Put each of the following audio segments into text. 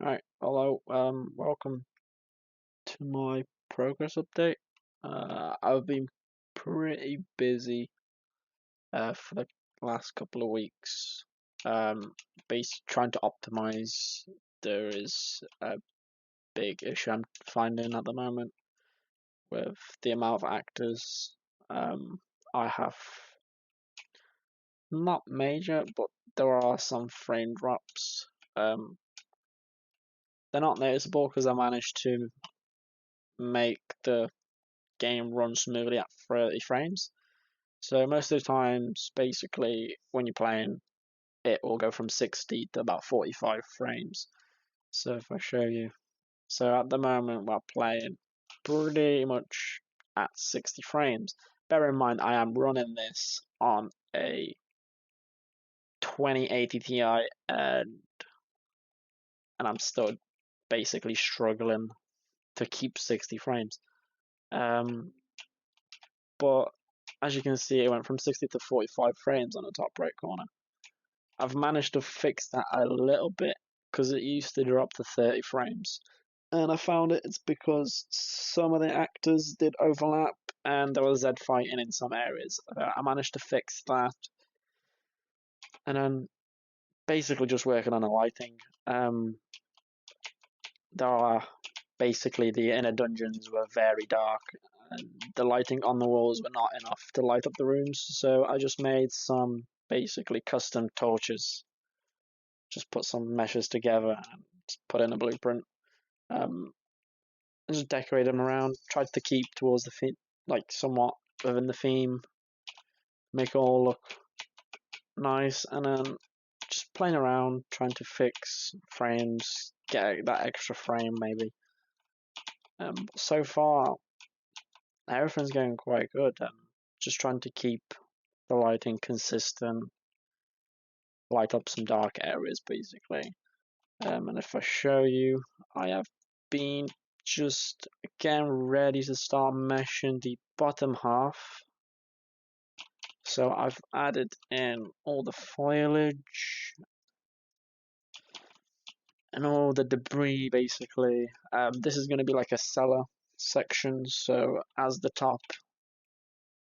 Alright, hello, welcome to my progress update. I've been pretty busy for the last couple of weeks. Basically trying to optimize. There is a big issue I'm finding at the moment with the amount of actors. I have not major, but there are some frame drops. Um, they're not noticeable because I managed to make the game runs smoothly at 30 frames. So most of the times, basically, when you're playing, it will go from 60 to about 45 frames. So if I show you, so at the moment we're playing pretty much at 60 frames. Bear in mind, I am running this on a 2080 Ti, and I'm still basically struggling to keep 60 frames. But as you can see, it went from 60 to 45 frames on the top right corner. I've managed to fix that a little bit because it used to drop to 30 frames. And I found it's because some of the actors did overlap and there was Z fighting in some areas. I managed to fix that. And then basically just working on the lighting. There are basically the inner dungeons were very dark and the lighting on the walls were not enough to light up the rooms. So I just made some basically custom torches. Just put some meshes together and put in a blueprint. Um, and just decorate them around. Tried to keep towards the theme, like somewhat within the theme, make it all look nice, and then just playing around, trying to fix frames, get that extra frame maybe. So far, everything's going quite good. Just trying to keep the lighting consistent, light up some dark areas basically. And if I show you, I have been just again ready to start meshing the bottom half. So I've added in all the foliage and all the debris basically. This is going to be like a cellar section, so as the top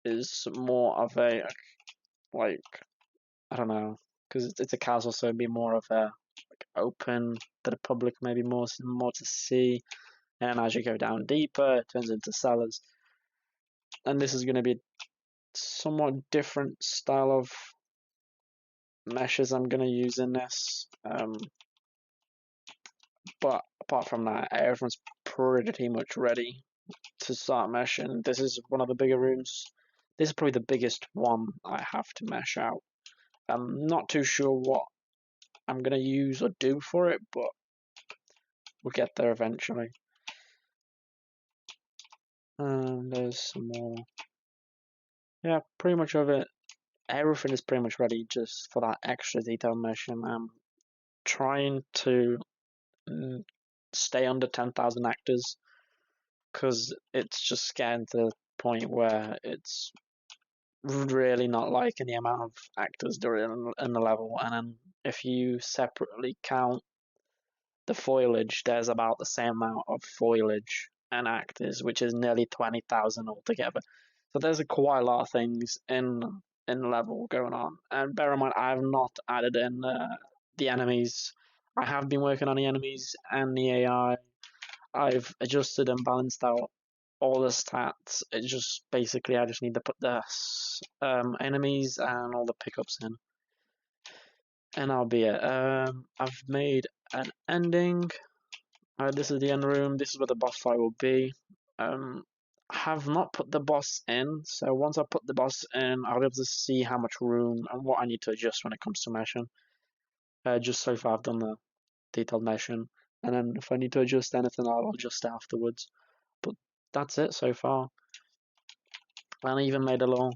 is more of a, like, I don't know, because it's a castle, so it'd be more of a like open to the public, maybe more to see. And as you go down deeper, it turns into cellars. And this is going to be somewhat different style of meshes I'm going to use in this. But apart from that, everyone's pretty much ready to start meshing. This is one of the bigger rooms. This is probably the biggest one I have to mesh out. I'm not too sure what I'm going to use or do for it, but we'll get there eventually. And there's some more. Yeah, pretty much of it. Everything is pretty much ready just for that extra detail meshing. I'm trying to stay under 10,000 actors because it's just getting to the point where it's really not liking the amount of actors there are in the level. And then if you separately count the foliage, there's about the same amount of foliage and actors, which is nearly 20,000 altogether. So there's quite a lot of things in the level going on. And bear in mind, I have not added in the enemies. I have been working on the enemies and the AI. I've adjusted and balanced out all the stats. It's just basically I just need to put the enemies and all the pickups in, and I'll be it. I've made an ending. This is the end room. This is where the boss fight will be. I have not put the boss in, so once I put the boss in, I'll be able to see how much room and what I need to adjust when it comes to meshing. Just so far, I've done the detailed meshing, and then if I need to adjust anything, I'll adjust afterwards. But that's it so far. And I even made a little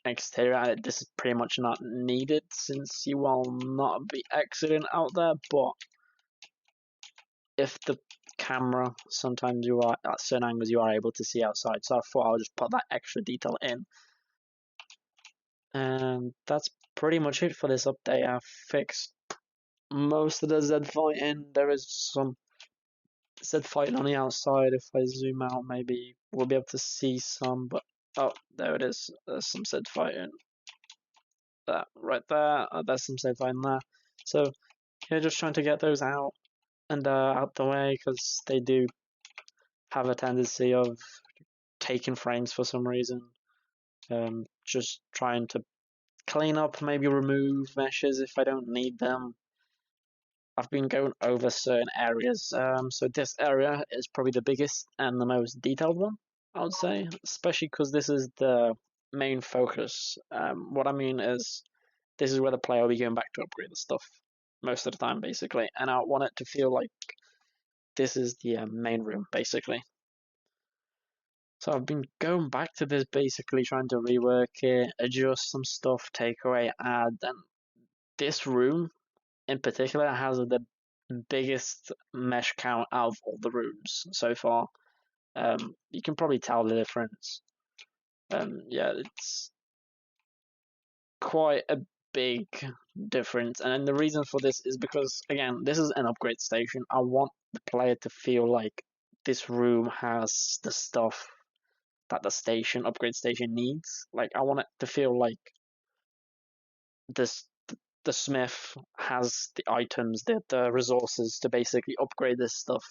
exterior. This is pretty much not needed since you will not be exiting out there, but if the camera, sometimes you are at certain angles you are able to see outside, so I thought I'll just put that extra detail in. And that's pretty much it for this update. I've fixed most of the Z fighting. There is some Z fighting on the outside. If I zoom out, maybe we'll be able to see some. But oh, there it is. There's some Z fighting. That right there. There's some Z fighting there. So yeah, just trying to get those out and out the way because they do have a tendency of taking frames for some reason. Just trying to clean up, maybe remove meshes if I don't need them. I've been going over certain areas, so this area is probably the biggest and the most detailed one, I would say, especially because this is the main focus. What I mean is, this is where the player will be going back to upgrade the stuff most of the time, basically, and I want it to feel like this is the main room, basically. So I've been going back to this, basically trying to rework it, adjust some stuff, take away, add, and this room in particular has the biggest mesh count out of all the rooms so far. You can probably tell the difference. Yeah, it's quite a big difference, and the reason for this is because, again, this is an upgrade station. I want the player to feel like this room has the stuff that the upgrade station needs. Like, I want it to feel like this the smith has the items, the resources to basically upgrade this stuff.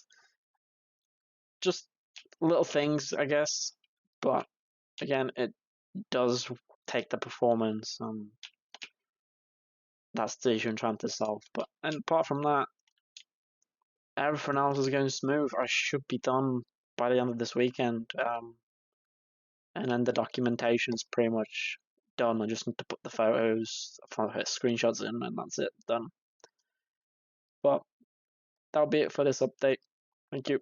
Just little things, I guess, but again, it does take the performance. That's the issue I'm trying to solve. But and apart from that, everything else is going smooth. I should be done by the end of this weekend. And then the documentation's pretty much done. I just need to put the photos, screenshots in, and that's it, done. But that'll be it for this update. Thank you.